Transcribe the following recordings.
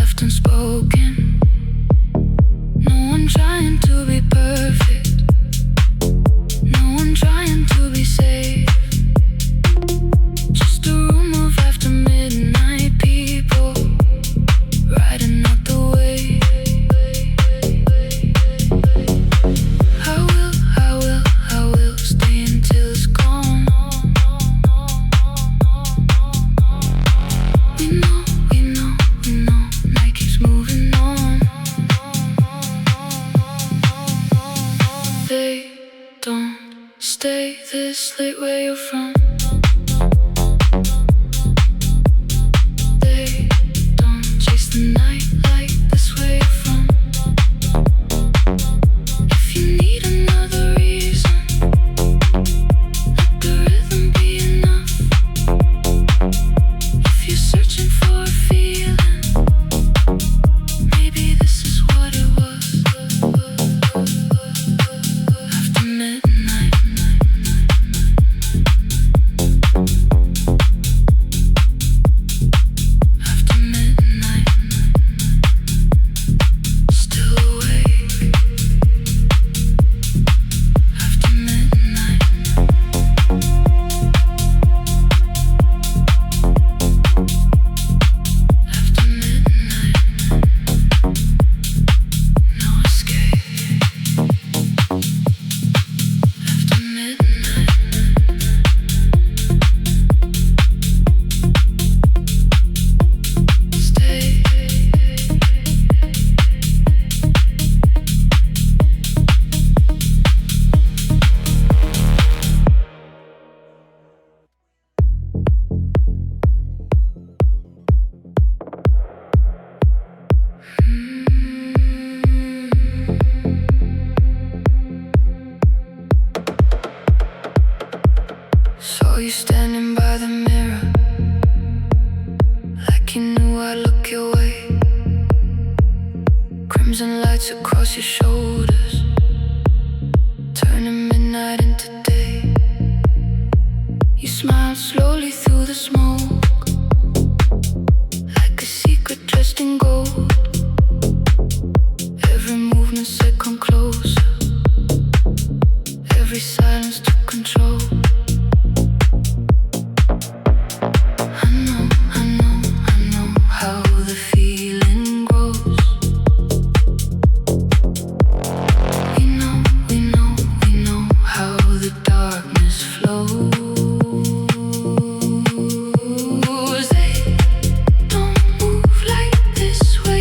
left unspoken. No one trying to be perfect. No one trying to be safe. Just a room of after midnight people riding out the wave. I will stay until it's gone. We know, night keeps moving on. They don't stay this late where you're from. They don't chase the night like this where you're from. If you need another reason, let the rhythm be enough. If you're searching for a feeling, maybe this is what it was. After midnight, after midnight, still awake. After midnight, after midnight, no escape. After midnight, stay. Saw you standing by the mirror, like you knew I'd look your way. Crimson lights across your shoulders, turning midnight into day. You smiled slowly through the smoke, like a secret dressed in gold. Every movement said come closer, every silence took control. I know how the feeling grows. We know how the darkness flows. They don't move like this way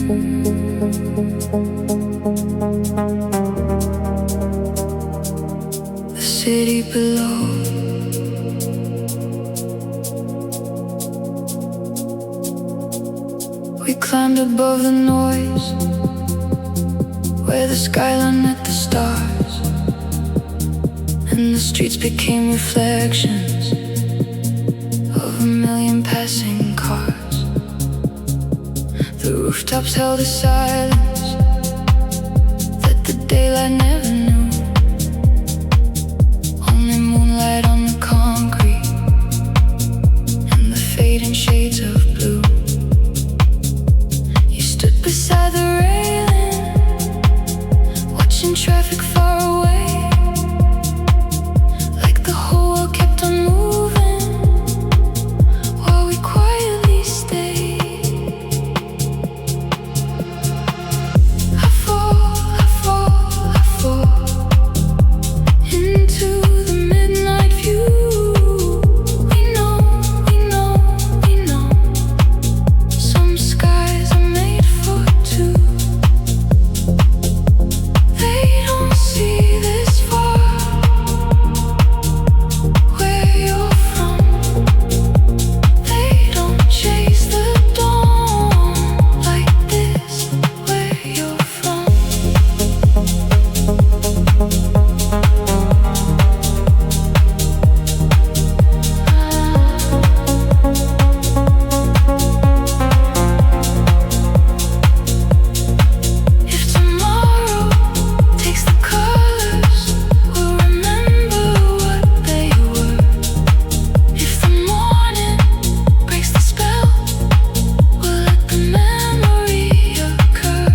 The city below. We climbed above the noise, where the skyline met the stars, and the streets became reflections of a million passing cars. The rooftops held a silence that the daylight never knew. Only moonlight on the concrete and the fading shades of blue. You stood beside the railing, watching traffic far away, like the whole world kept on moving while we quietly stayed. I fall into the midnight view. We know some skies are made for two. They don't see this far where you're from. They don't chase the dawn like this where you're from. If tomorrow takes the colors, we'll remember what they were. If the morning breaks the spell, we'll let the memory occur.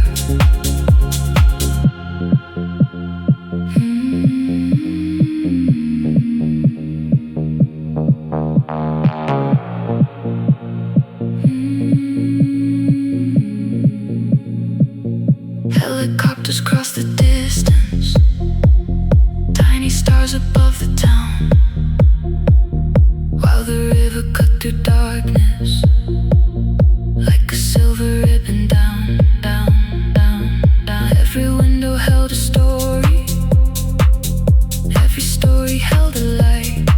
Helicopters cross the distance, tiny stars above the town, while the river cut through darkness like a silver ribbon down, down, down, down. Every window held a story, every story held a light.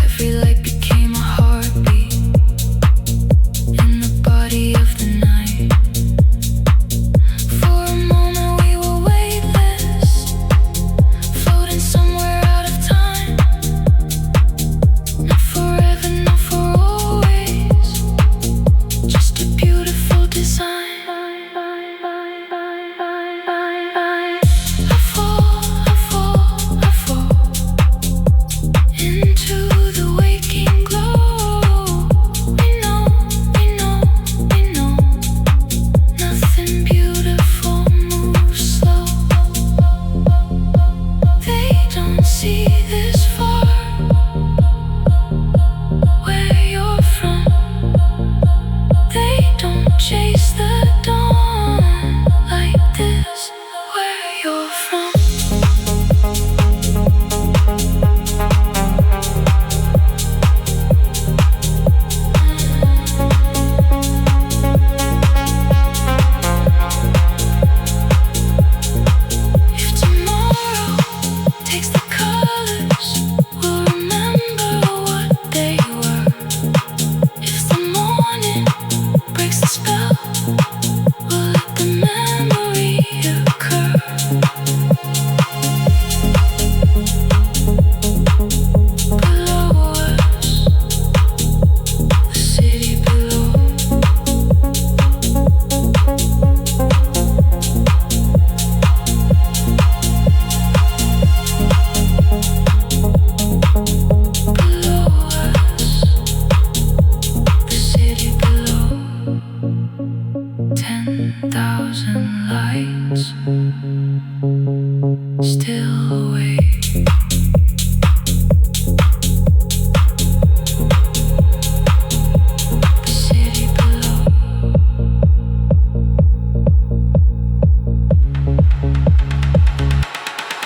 Every light became a heartbeat in the body of the night. For a moment we were weightless, floating somewhere out of time. Not forever, not for always, just a beautiful design. I fall into the waking glow. We know nothing beautiful moves slow. They don't see this far where you're from. They don't chase the dawn like this where you're from. If tomorrow takes the colors, we'll remember what they were. If the morning breaks the spell, we'll let the memory occur. Below us, the city below. Below us, the city below. 10,000 lights still awake. The city below.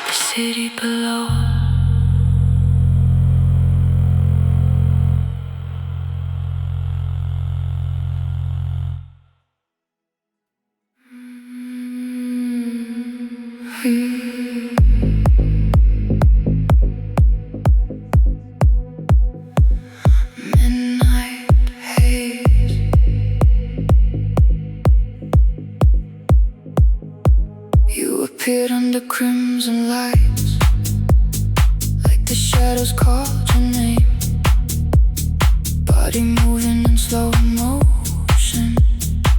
The city below. appeared under crimson lights, like the shadows called your name. Body moving in slow motion,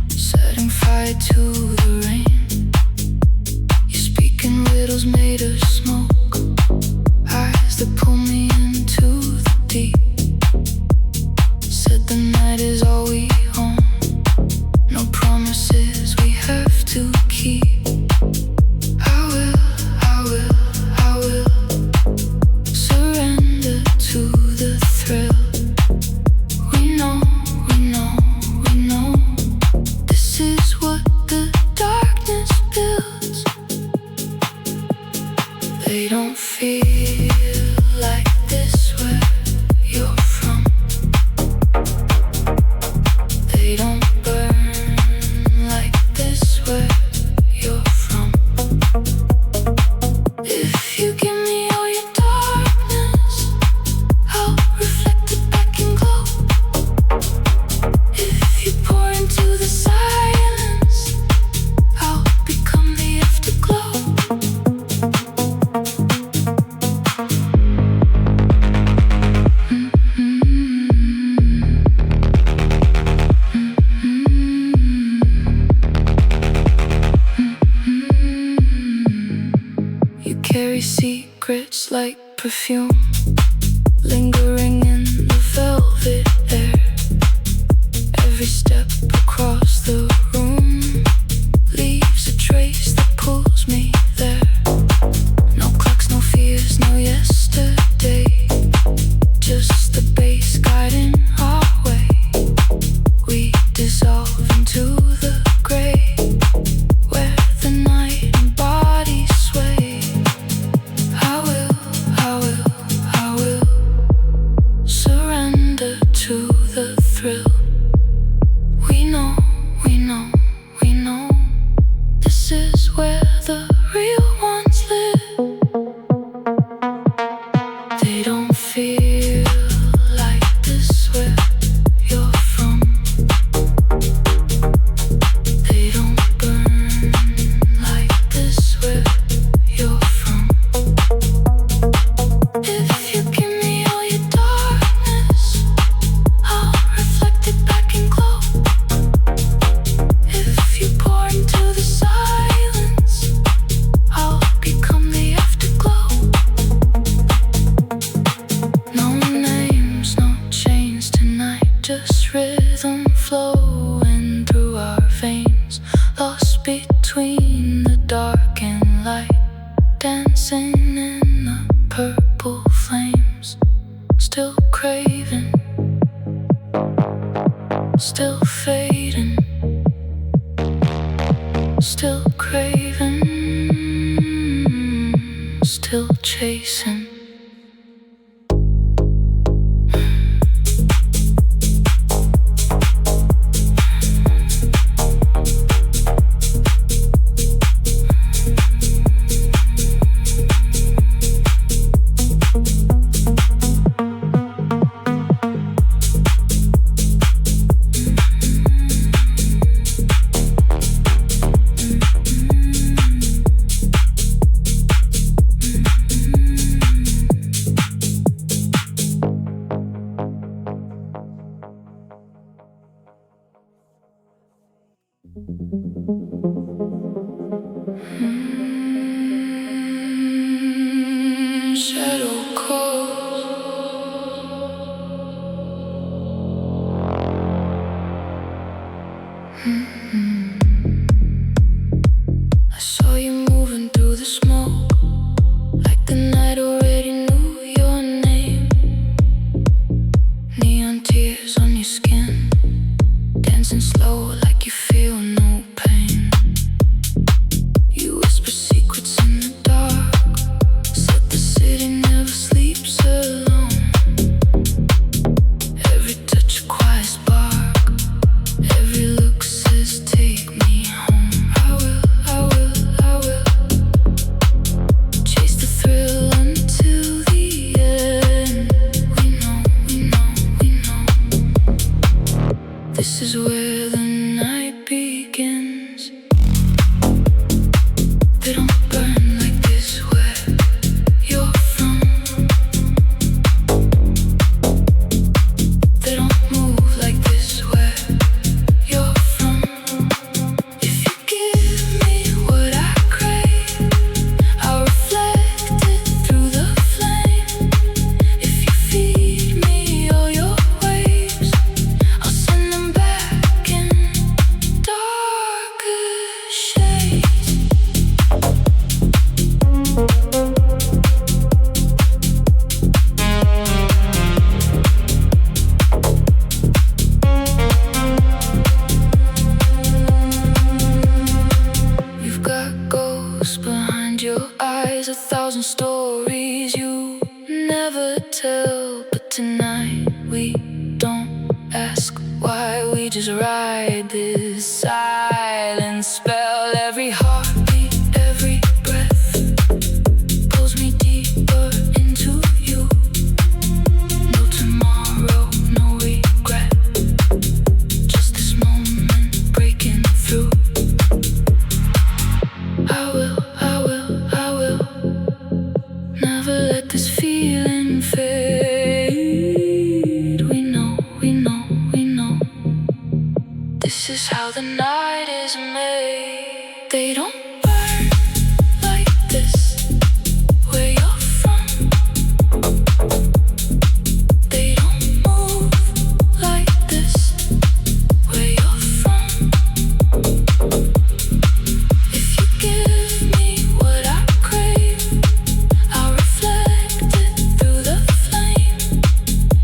setting fire to the rain. You speak in riddles made of smoke, eyes that pull me into the deep. Said the night is all we own, no promises we have to keep. I will surrender to the thrill. We know, this is what the darkness builds. They don't feel like this where you're from. They don't burn like this where you're from. If you give me all your darkness, I'll reflect it back in glow. If you pour into the silence, I'll become the afterglow. You carry secrets like perfume, lingering in the velvet air. Every step across the room leaves a trace that pulls me there. No clocks, no fears, no yesterday, just the bass guiding our way. We dissolve into the gray, where the night and body sway. I will surrender to the thrill. We know, this is where the real ones live. They don't feel like this where you're from. They don't burn like this where you're from. If you give me all your darkness, I'll reflect it back in glow. If you pour into the silence, I'll become the afterglow. No names, no chains tonight, just rhythm flowing through our veins, lost between the dark and light, dancing in the purple flames. Still craving, still fading, still craving, still chasing. Shadow calls. I saw you moving through the smoke, like the night already knew your name. Neon tears on your skin, dancing slow like you feel no pain. You whisper secrets in the dark, said the city never sleeps alone. Every touch a quiet spark, every look says take me home. I will chase the thrill until the end. We know this is where the night begins. They don't burn tonight. We don't ask why, we just ride this silent spell. Every heartbeat, every breath pulls me deeper into you. No tomorrow, no regret, just this moment breaking through. I will never let this feeling fade. We know, this is how the night is made. They don't burn like this where you're from. They don't move like this where you're from. If you give me what I crave, I'll reflect it through the flame.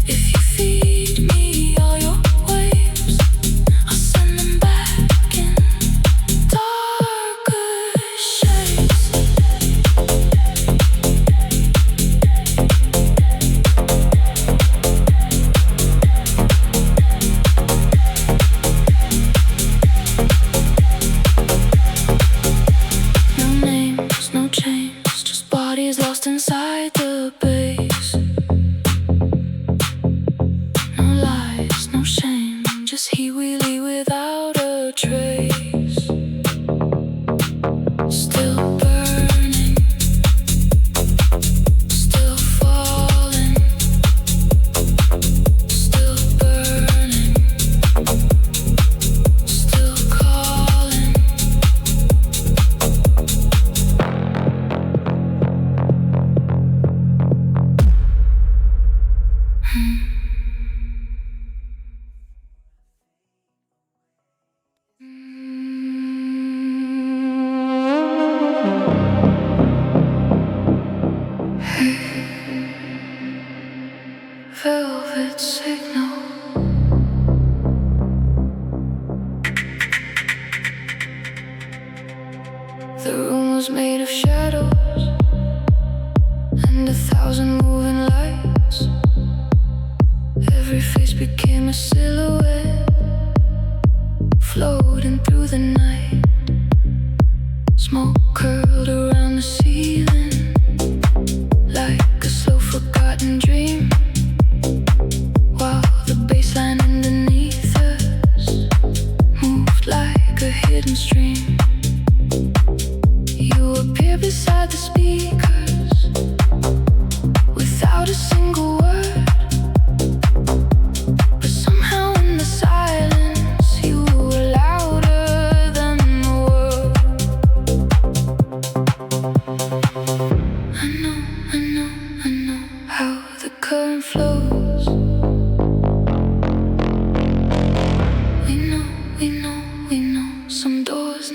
If you feed me all your waves, I'll send them back in darker shades. No names, no chains, just bodies lost inside the base. No lies, no shame, just he-wheelie without a trace. Still burning, still falling, still burning, still calling. Velvet signal. The room was made of shadows and 1,000 moving lights. Every face became a silhouette floating through the night. Smoke curled around the ceiling like a slow forgotten dream, while the bassline underneath us moved like a hidden stream. You appear beside the speakers without a single word, but somehow in the silence you were louder than the world. I know how the current flows. We know some doors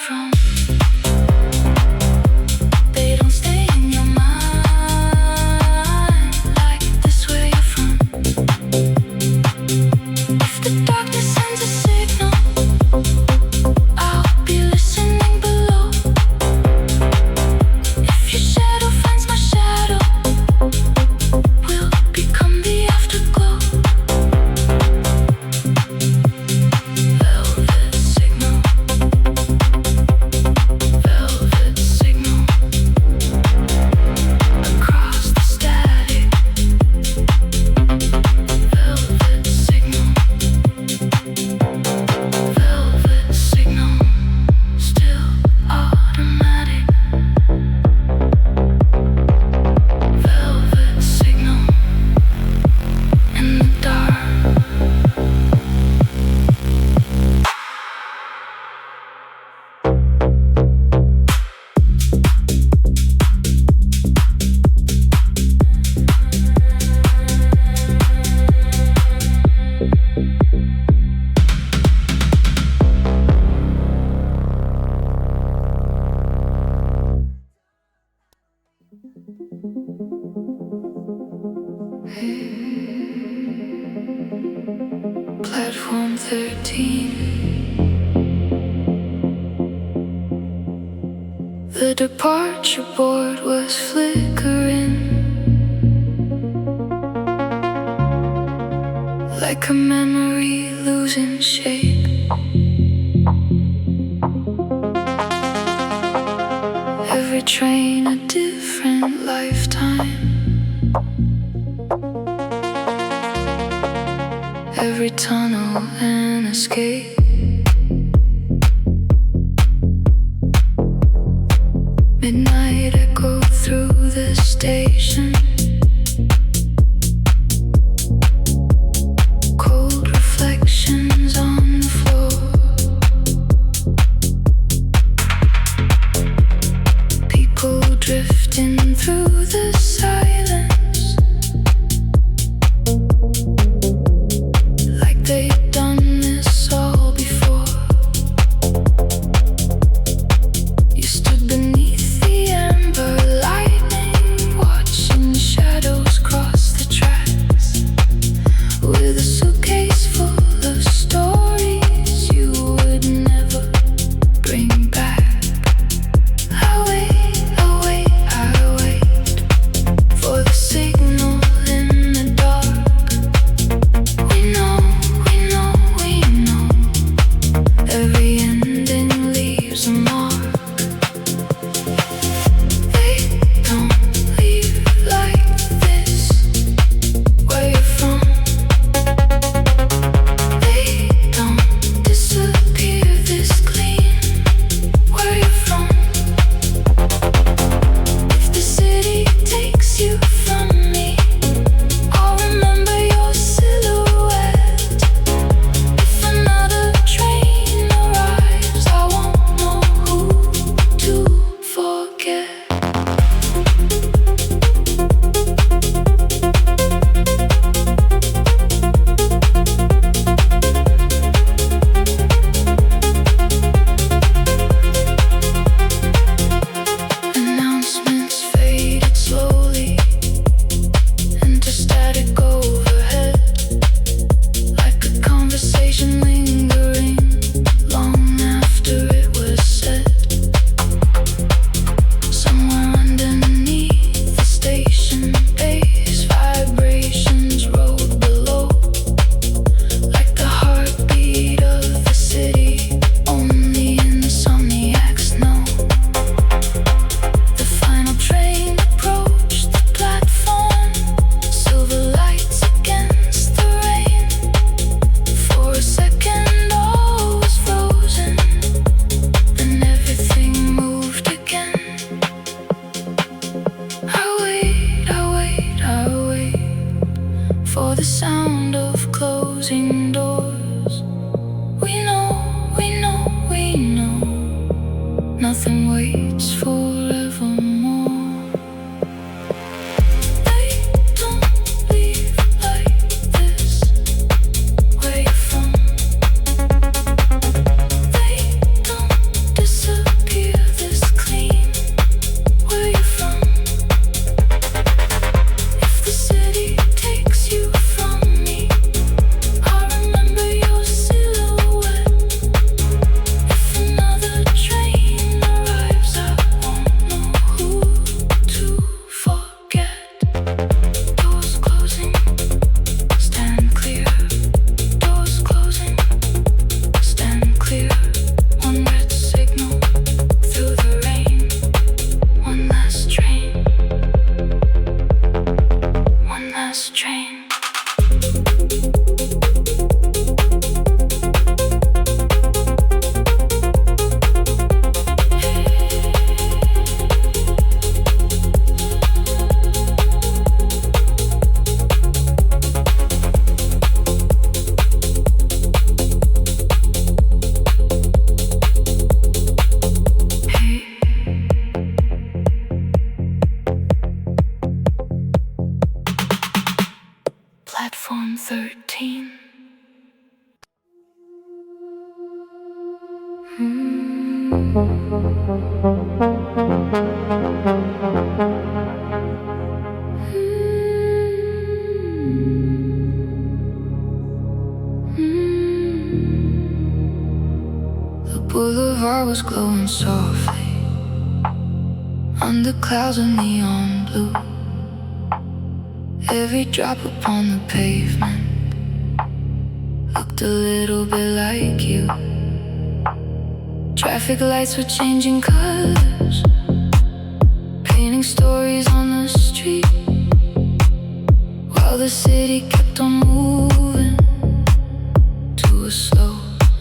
from. They don't stay in your mind like this where you're from. If the darkness sends a signal, I'll be listening below. If your shadow finds my shadow, we'll become the afterglow. Velvet signal, velvet signal, across the static. Velvet signal, velvet signal, still automatic. Velvet signal, in the dark. Platform 13. The departure board was flickering like a memory losing shape. Every train a different lifetime. Every tunnel an escape. Midnight echo through the station. Cold reflections on the floor. People drifting through the silence, like they've done this all before. You stood beneath the amber lightning, watching shadows cross the tracks, with a suitcase full of stories you would never bring back. I wait for the signal in the dark. We know, every ending leaves a mark. They don't leave like this where you're from. They don't disappear this clean where you're from. If the city takes you from me, I'll remember your silhouette. If another train arrives, I won't know who to forget. Announcements faded slowly into static overhead, like a conversation lingering long after it was said. Somewhere underneath the station base, vibrations rolled below, like the heartbeat of the city. Only insomniacs know. The final train approached the platform, silver lights against the rain. For a second all was frozen, then everything moved again. I wait for the sound of closing doors. We know, nothing waits forevermore. They don't leave like this where you're from. They don't disappear. The boulevard was glowing softly under clouds of neon blue. Every drop upon the pavement looked a little bit like you. Traffic lights were changing colors, painting stories on the street, while the city kept on moving to a slow,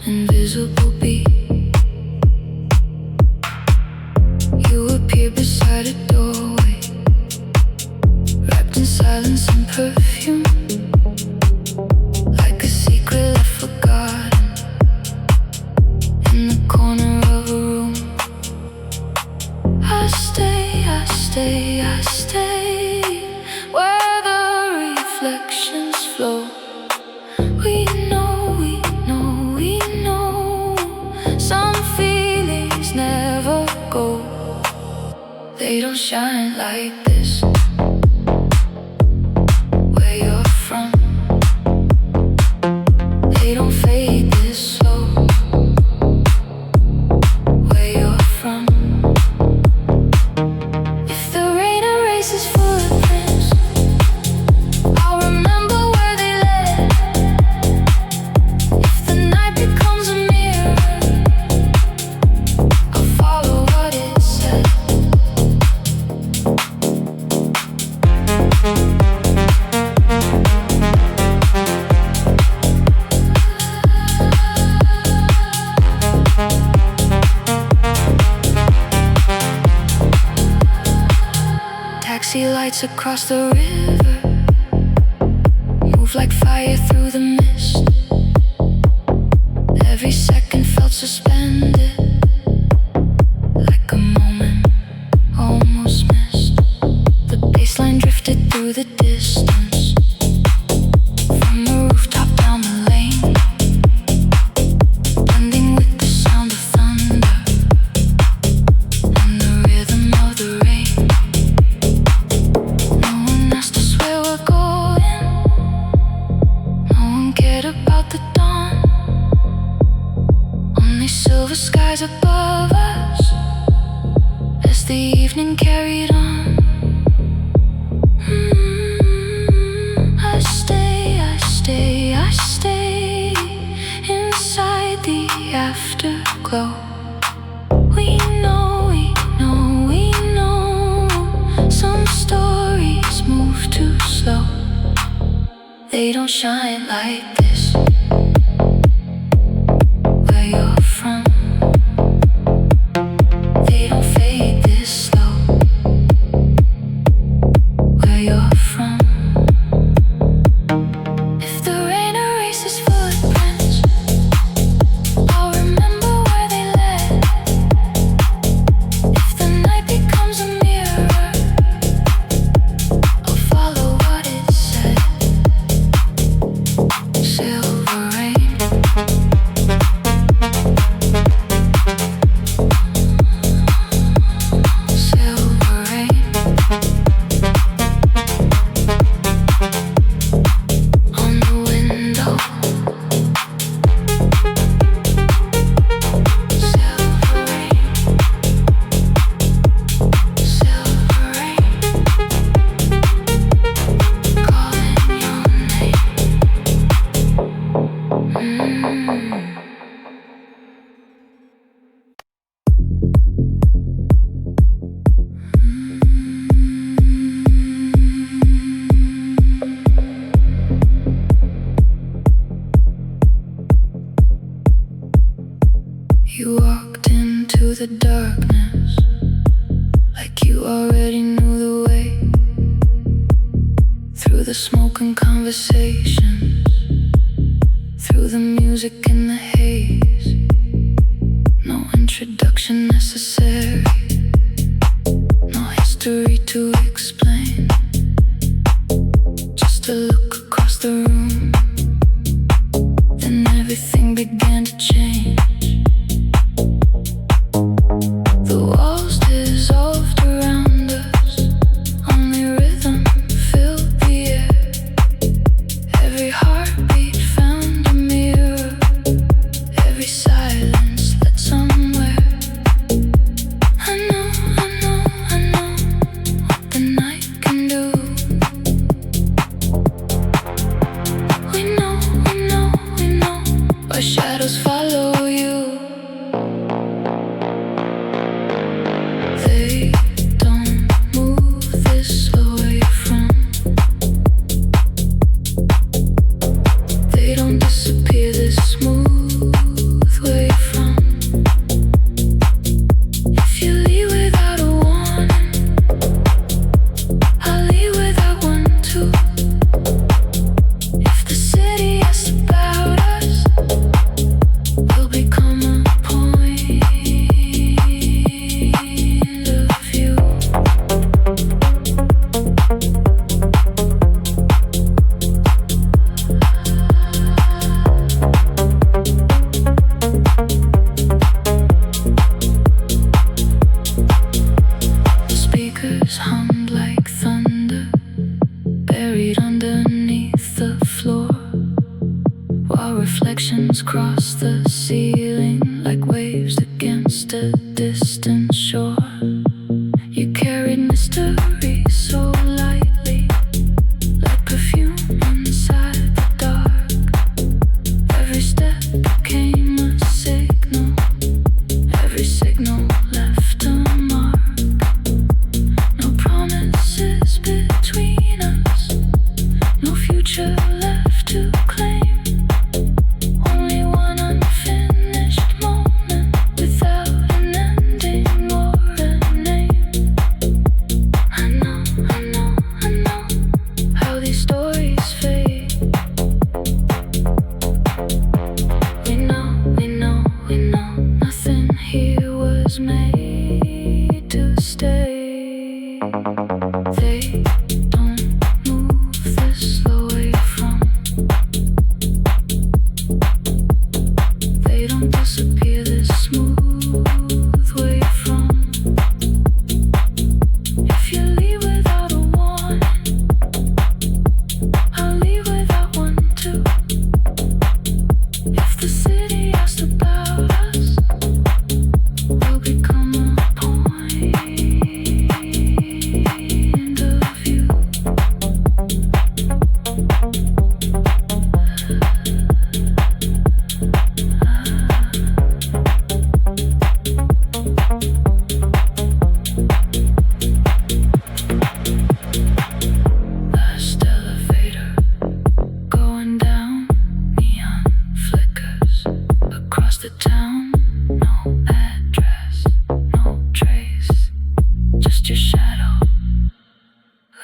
invisible beat. You appeared beside a doorway, wrapped in silence and perfume, like a secret left forgotten in the corner of a room. I stay, I stay, I stay, where the reflections flow. We know, we know, we know, some feelings never go. They don't shine like this where you're from. They don't fade this slow where you're from. If the rain erases footprints, I'll remember where they led. If the night becomes a mirror, I'll follow what it said. Taxi lights across the river move like fire through the mist. Every second felt suspended, like a moment almost missed. The bassline drifted through the distance, from the rooftop down the lane, blending with the sound of thunder and the rhythm of the rain. No one asked us where we're going, no one cared about the dawn. Only silver skies above us as the evening carried on. I stay, I stay, I stay inside the afterglow. We know, we know, we know, some stories move too slow. They don't shine like this where you're from. They don't fade this slow where you're from. If the rain erases footprints, I'll remember where they led. If the night becomes a mirror, I'll follow what it said. Silver rain, silver rain on the window. Silver rain, silver rain, calling your name. You walked into the darkness like you already knew the way. Through the smoke and conversations, through the music and the haze. No introduction necessary, no history to explain. Just a look across the room, then everything began to change. The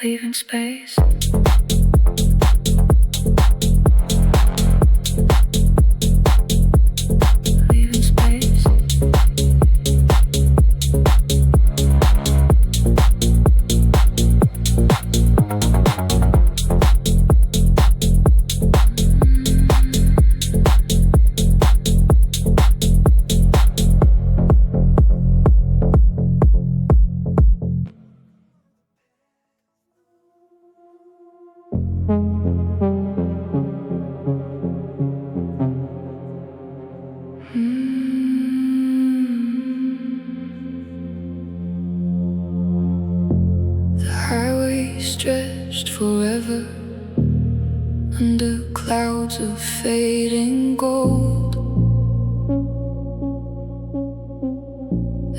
leaving space. Leaving space. The highway stretched forever under clouds of fading gold.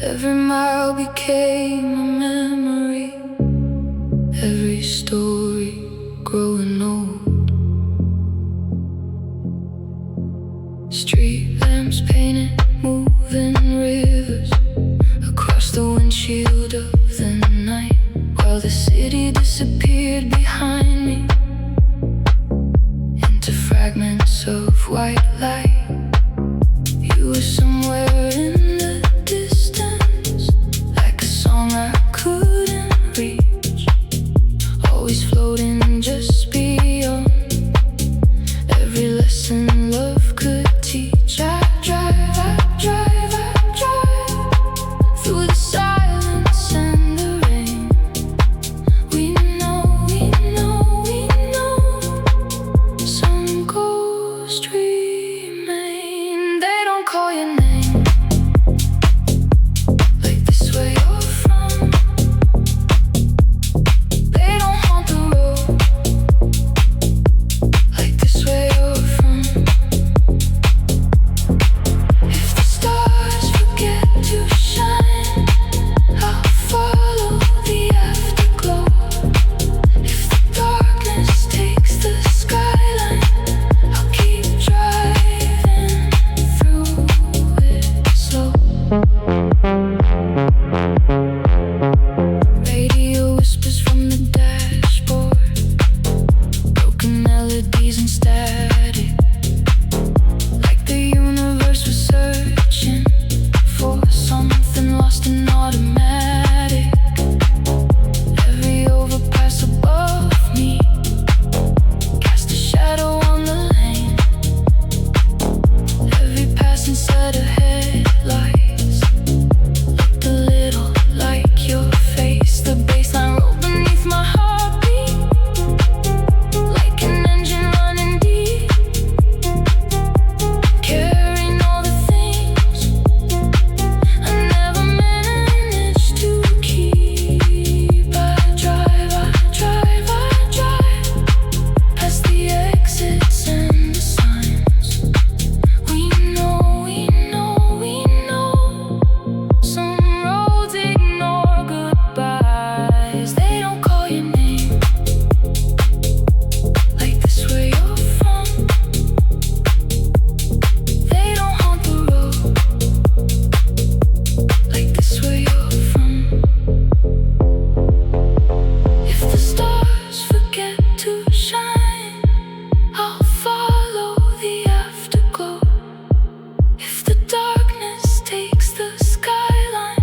Every mile became a memory, every story growing old. Street lamps painted moving rivers across the windshield of the night, while the city disappeared behind me into fragments of white light. You were somewhere in the distance, like a song I couldn't reach, always floating just beyond every lesson love could teach. I drive through the silence and the rain. We know some ghosts remain. They don't call your name, like this where you're from. They don't haunt the road, like this where you're from. If the stars forget to shine, I'll follow the afterglow. If the darkness takes the skyline, I'll keep driving through it slow. Radio whispers from the dashboard, broken melodies and static, like the universe was searching for something lost in automatic. Every overpass above me cast a shadow on the lane. Every passing set of headlights looked a little like your face. The bassline rolled beneath my heartbeat, like an engine running deep, carrying all the things I never managed to keep. I drive past the exits and the signs. We know some roads ignore goodbyes. They don't call your name, like this where you're from. They don't haunt the road, like this where you're from. If the stars forget to shine, I'll follow the afterglow. If the darkness takes the skyline,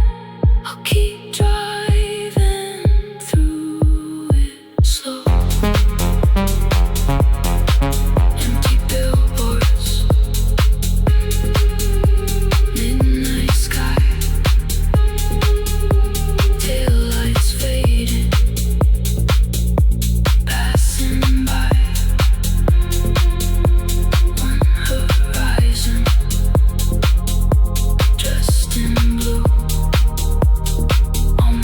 I'll keep driving through it slow. Empty billboards, midnight sky, taillights fading, passing by. One horizon, dressed in blue, on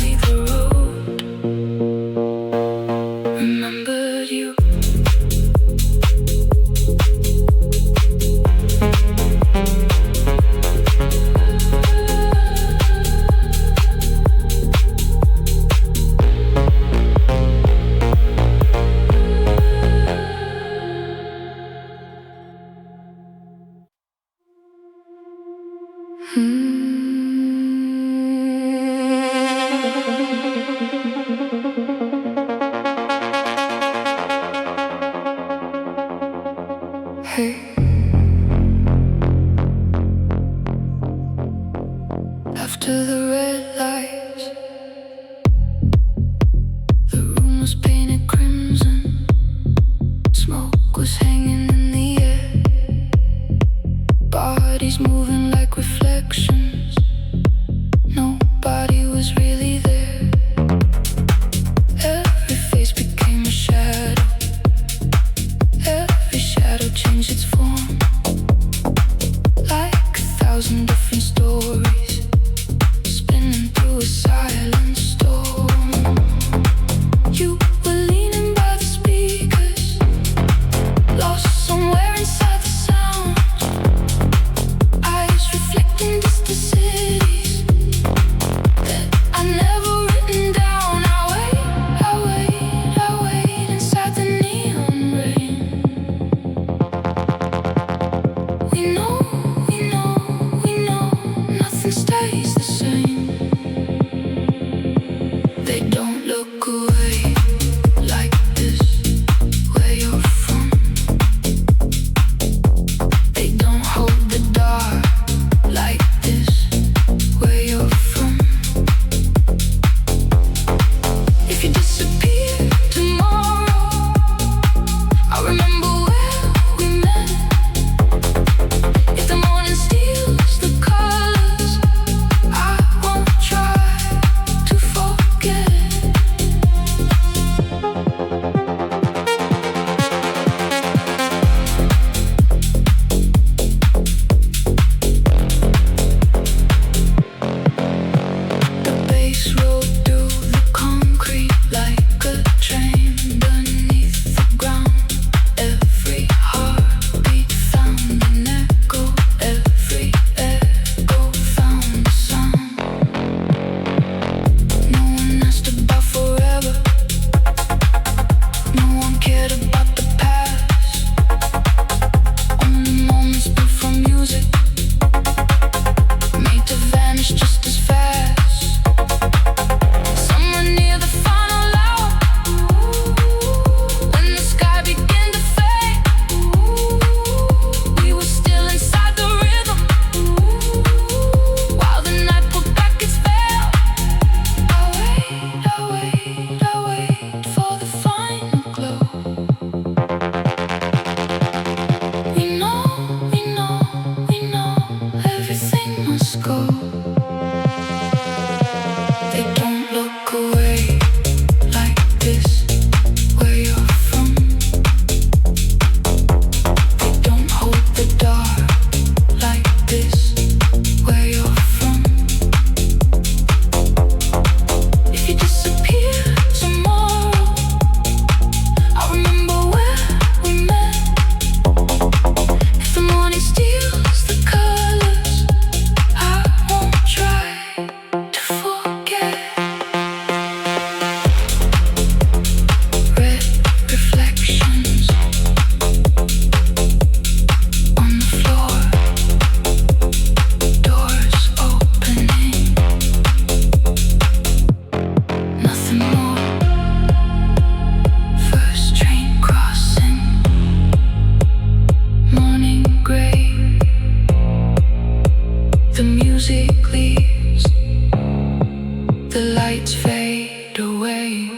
the lights fade away.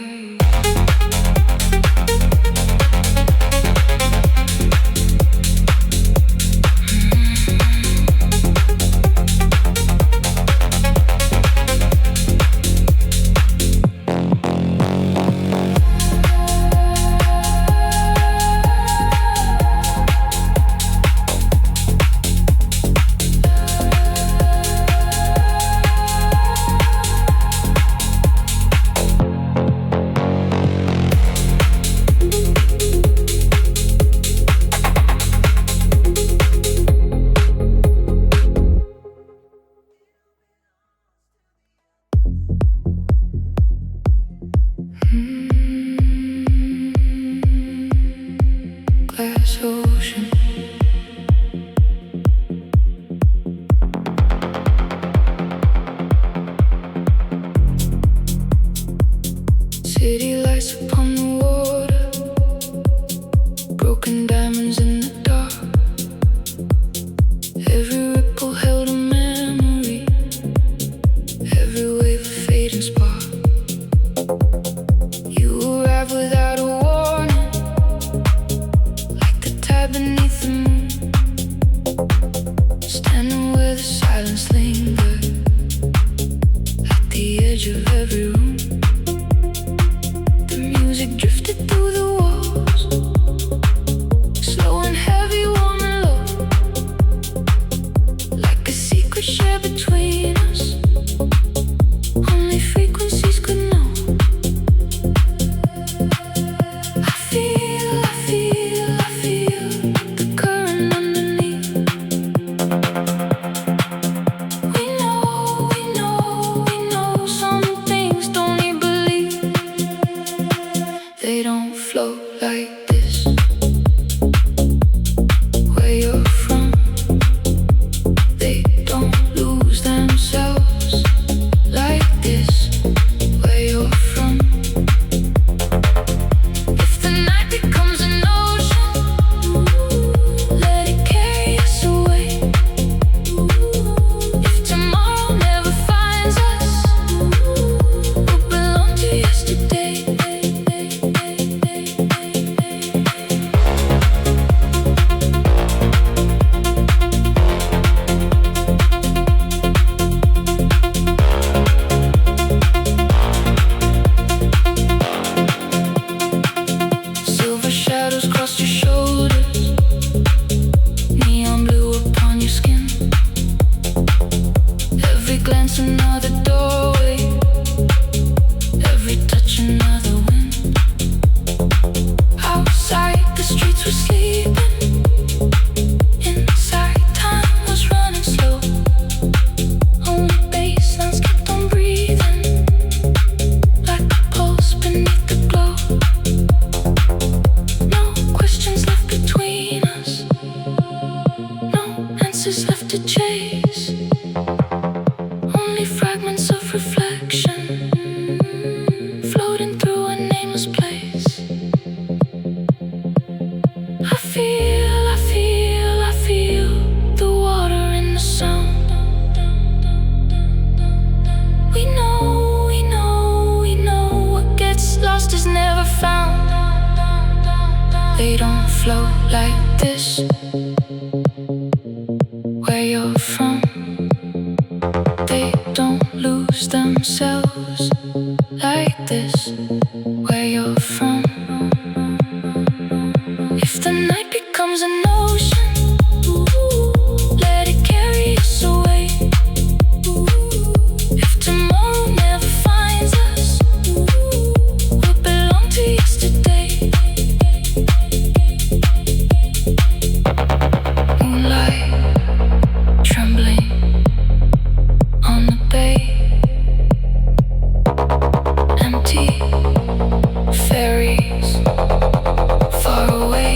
Glass ocean. City lights upon the water, broken diamonds in the dark. Every ripple held a memory, every wave a fading spark. You arrive without a warning, like the tide beneath the moon, standing where the silence lingered, at the edge of every room. The music drifted through the walls, slow and heavy, warm and low, like a secret shared between us, only frequencies could know. I feel the current underneath. We know some things don't need belief. They don't flow like this. Where you're from, they don't lose themselves like this. Where you're from, if the night becomes an ocean, let it carry us away. If tomorrow never finds us, we'll belong to yesterday. Silver shadows cross your shoulders, neon blue upon your skin. Every glance another doorway, every touch another wind. Outside the streets were sleeping, inside time was running slow. Only basslines kept on breathing, like a pulse beneath the glow. No questions left between us, no answers left to chase, only fragments of reflection, floating through a nameless place. I feel the water in the sound. We know what gets lost is never found. They don't flow like this. Where you're from, they don't lose themselves like this. Where you're from, if the night becomes an ocean, let it carry us away. If tomorrow never finds us, we'll belong to yesterday. Moonlight trembling on the bay, empty ferries far away.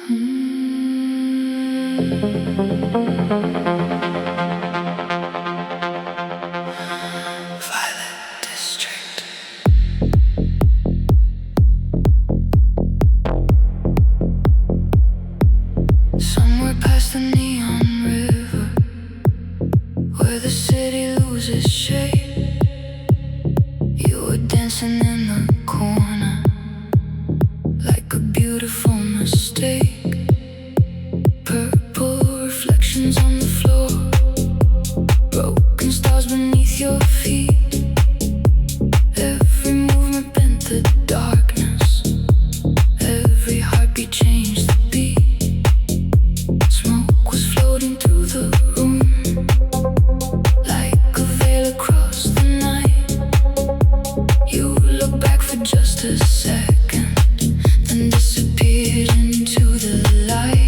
Violet District. Somewhere past the neon river, where the city loses shape, you were dancing in the corner like a beautiful mistake. Purple reflections on the floor, broken stars beneath your feet. Every movement bent the darkness, every heartbeat changed the beat. Smoke was floating through the room like a veil across the night. You looked back for just a second, then disappeared into the light.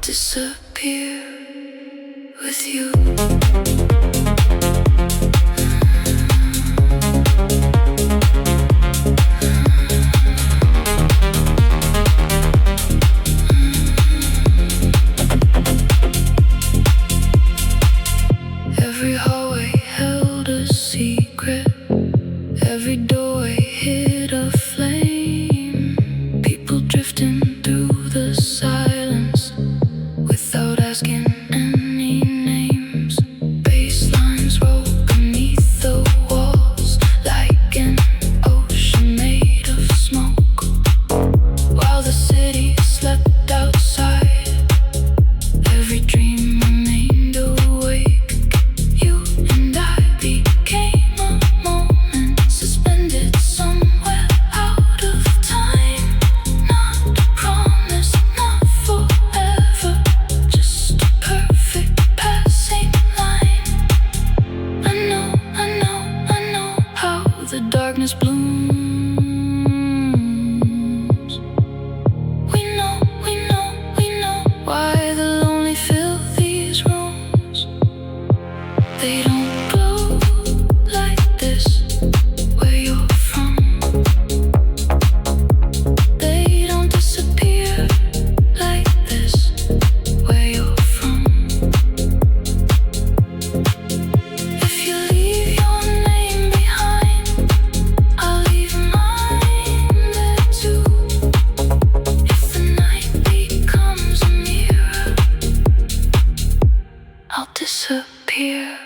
Disappear with you. Every hallway held a secret, every doorway hid a flame. People drifting through the silence without asking any names. Basslines roll beneath the walls like an ocean made of smoke, while the city slept outside. Every dream remained awake. You and I became a moment suspended somewhere out of time. Not a promise, not forever, just a perfect passing line. I know how the darkness blooms. We know why the lonely fill these rooms. They don't glow like this where you're from. They don't disappear like this where you're from. If you leave your name behind, I'll leave mine there too. If the night becomes a mirror, I'll disappear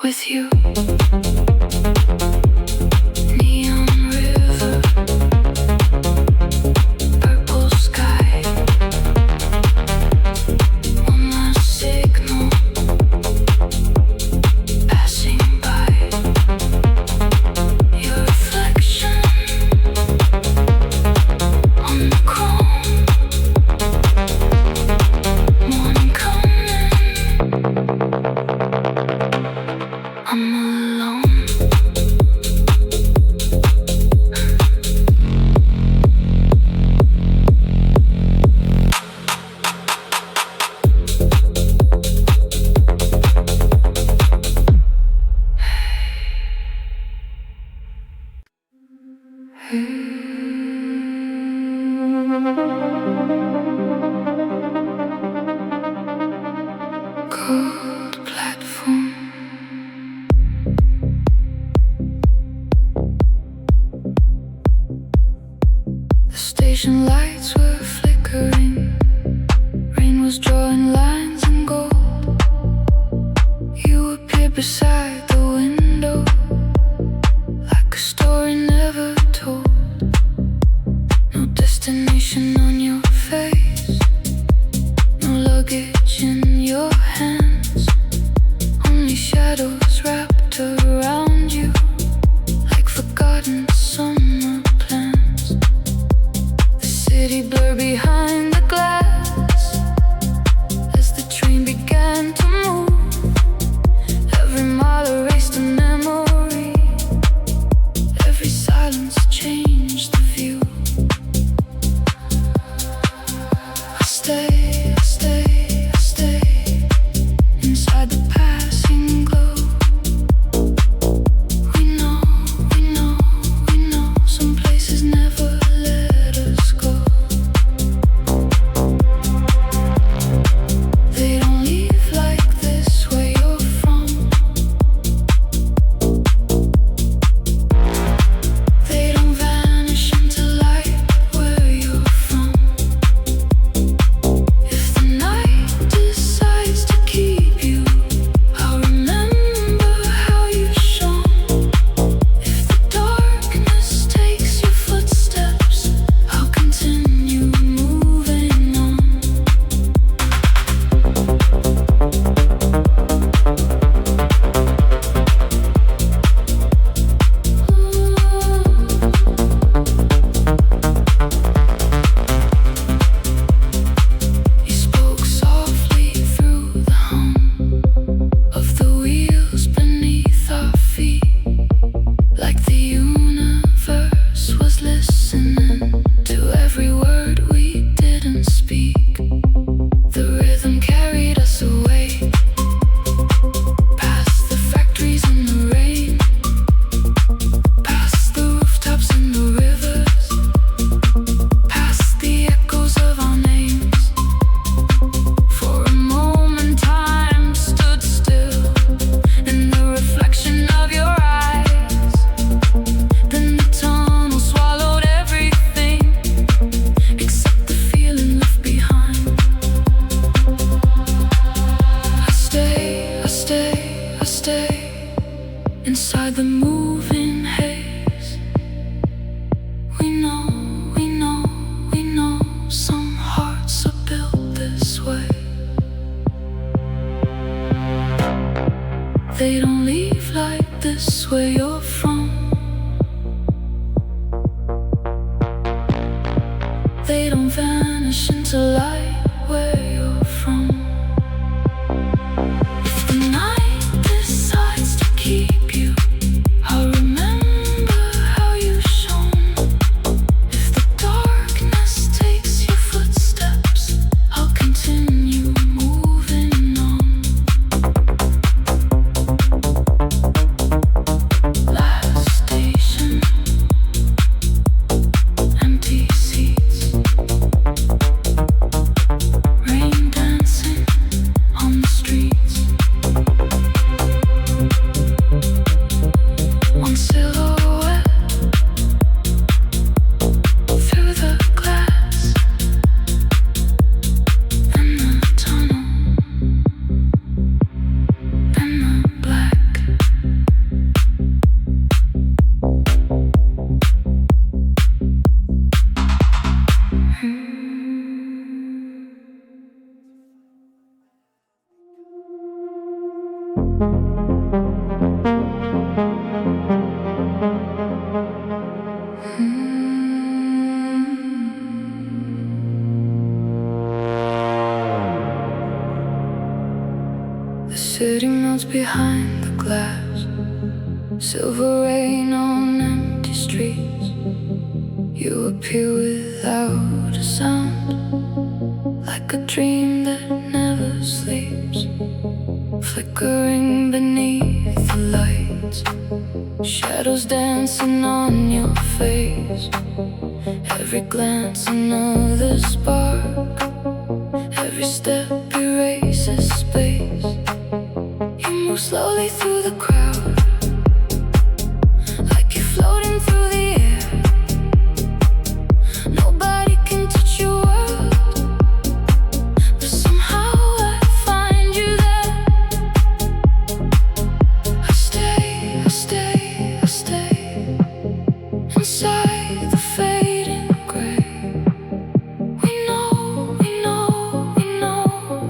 with you. Neon river, purple sky, one last signal passing by. Your reflection on the chrome, morning coming, I'm alone. Cold platform. The station lights were flickering, rain was drawing lines in gold. You appeared beside the window like a story never told. No destination on your face. whisper behind the glass as the train began to move. Every mile erased a memory, every silence changed the view. I stay, I stay, I stay inside the passing glow. We know, we know, we know some places never let us go. They don't leave like this where you're from. They don't vanish into light where you're from. If the night decides to keep you, I'll remember how you shone. If the darkness takes your footsteps, I'll continue moving on. You spoke softly through the hum of the wheels beneath our feet, like the universe was listening to every word we didn't speak. The rhythm carried us away, past the factories and the rain, past the rooftops and the rivers, past the echoes of our names. For a moment time stood still in the reflection of your eyes. Then the tunnel swallowed everything except the feeling left behind. I stay, I stay, I stay inside the moving haze. We know, we know, we know some hearts are built this way. They don't leave like this where you're from. They don't vanish into light where you're from. If the night decides to keep you, I'll remember how you shone. If the darkness takes your footsteps, I'll continue moving on. Last station, empty seats, rain dancing on the streets. One silhouette through the glass and the tunnel and the black. The city melts behind the glass, silver rain on empty streets. You appear without a sound, like a dream that never sleeps, flickering beneath the lights, shadows dancing on your face. Every glance another spark, every step erases space. You move slowly through the crowd, like you're floating through the air. Nobody can touch your world, but somehow I find you there. I stay, I stay, I stay inside the fading gray. We know, we know, we know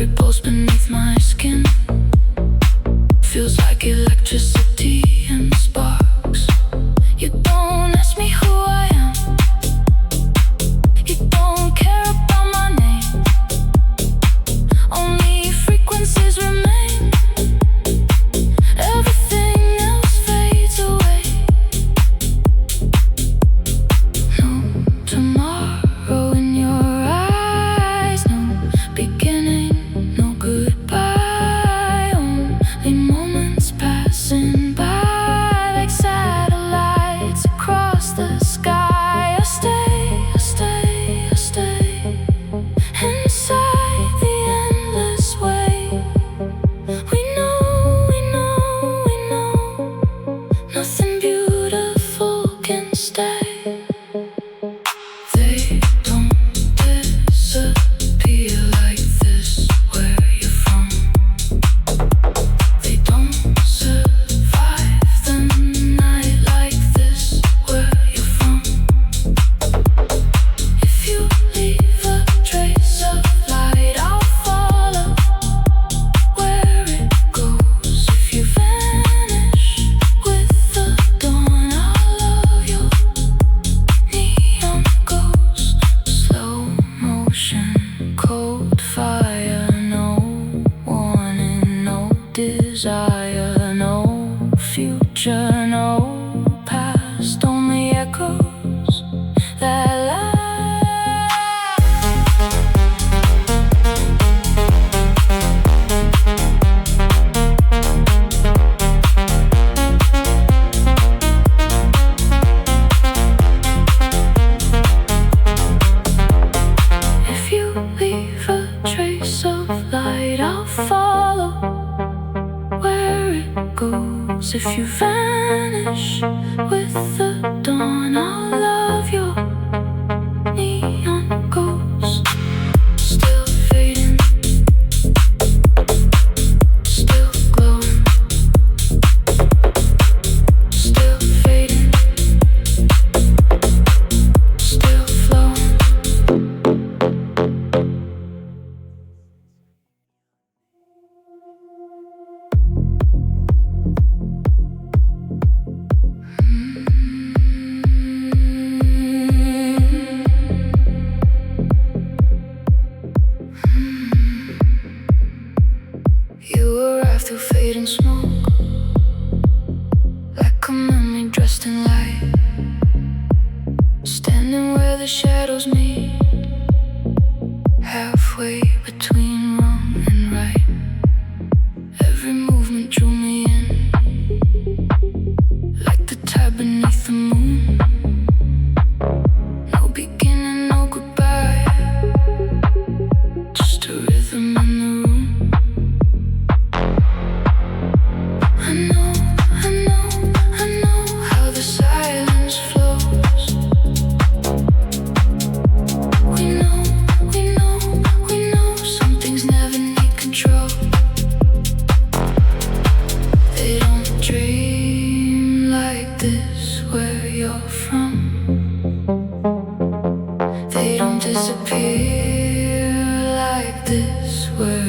Every pulse beneath my skin feels like electricity and sparks. You don't ask me who I am. You don't care about my name. Only frequencies remain. Everything else fades away. No tomorrow in your eyes. No beginning, no goodbye. Only moments passing by like satellites across the sky. I stay inside the endless way. We know nothing beautiful can stay. They don't disappear like this where you're from. They don't survive the night like this where you're from. If you leave a trace of light, I'll follow where it goes. If you vanish with the dawn, I'll love your neon ghost. Slow motion, cold fire, no warning, no desire, no future, no past, only echoes that lie. If you leave a trace of light, I'll follow where it goes. If you vanish with the dawn, I'll love your neon ghost. Still fading, still glowing. Still fading, still flowing. You arrive through fading smoke, like a memory dressed in light, standing where the shadows meet, halfway between wrong and right. Every movement drew me in, like the tide beneath the moon. No beginning, no goodbye, just a rhythm in the room. I know how the silence flows. We know some things never need control. They don't dream like this where you're from. They don't disappear like this where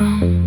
from.